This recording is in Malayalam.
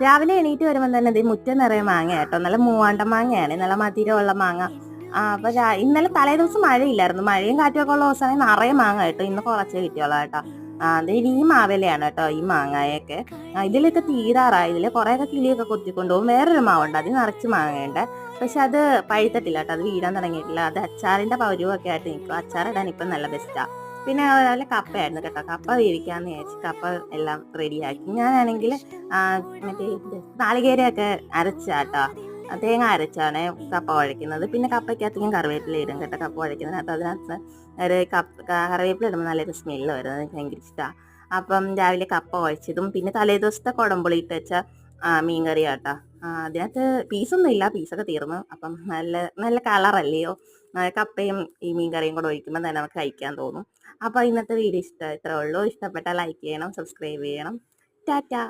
രാവിലെ എണീറ്റ് വരുമ്പോൾ തന്നെ ഇത് മുറ്റം നിറയെ മാങ്ങ കേട്ടോ. നല്ല മൂവാണ്ട മാങ്ങയാണ്, നല്ല മധുരമുള്ള മാങ്ങ. അപ്പൊ ഇന്നലെ തലേ ദിവസം മഴയില്ലായിരുന്നു, മഴയും കാറ്റും ഒക്കെ ഉള്ള ദിവസമാണെങ്കിൽ നിറയെ മാങ്ങ കേട്ടോ. ഇന്ന് കുറച്ചേ കിട്ടിയോളൂ കേട്ടോ. അത് ഈ മാവിലയാണ് കേട്ടോ ഈ മാങ്ങയൊക്കെ. ഇതിലൊക്കെ തീരാറായി. ഇതില് കുറെയൊക്കെ കിളിയൊക്കെ കൊത്തിക്കൊണ്ടുപോകും. വേറൊരു മാവുണ്ട്, അതിൽ നിറച്ച് മാങ്ങയുണ്ട്. പക്ഷെ അത് പഴുത്തിട്ടില്ല കേട്ടോ, അത് വീഴാൻ തുടങ്ങിയിട്ടില്ല. അത് അച്ചാറിന്റെ പരുവൊക്കെ ആയിട്ട് നിൽക്കും. അച്ചാറിടാൻ ഇപ്പം നല്ല ബെസ്റ്റാ. പിന്നെ അതുപോലെ കപ്പയായിരുന്നു കേട്ടോ. കപ്പ വേവിക്കാന്ന് വിചാരിച്ച് കപ്പ എല്ലാം റെഡിയാക്കി. ഞാനാണെങ്കിൽ മറ്റേ നാളികേരമൊക്കെ അരച്ചാട്ടോ, തേങ്ങ അരച്ചാണ് കപ്പ കുഴയ്ക്കുന്നത്. പിന്നെ കപ്പയ്ക്കകത്ത് ഞാൻ കറിവേപ്പില ഇടും കേട്ടോ. കപ്പ കുഴയ്ക്കുന്നതിനകത്ത് അതിനകത്ത് ഒരു കറിവേപ്പില ഇടുമ്പോൾ നല്ലൊരു സ്മെല്ല് വരുന്നത് എനിക്ക് ഭയങ്കര ഇഷ്ടമാണ്. അപ്പം രാവിലെ കപ്പ കുഴച്ചതും പിന്നെ തലേദിവസത്തെ കുടംപുളി ഇട്ട് വെച്ച മീൻകറി കേട്ടോ. അതിനകത്ത് പീസൊന്നും ഇല്ല, പീസൊക്കെ തീർന്നു. അപ്പം നല്ല നല്ല കളറല്ലയോ, കപ്പയും ഈ മീൻകറിയും കൂടെ ഒഴിക്കുമ്പോൾ തന്നെ നമുക്ക് കഴിക്കാൻ തോന്നും. അപ്പോൾ ഇന്നത്തെ വീഡിയോ ഇത്രേ ഉള്ളൂ. ഇഷ്ടപ്പെട്ടാൽ ലൈക്ക് ചെയ്യണം, സബ്സ്ക്രൈബ് ചെയ്യണം. ടാറ്റാ.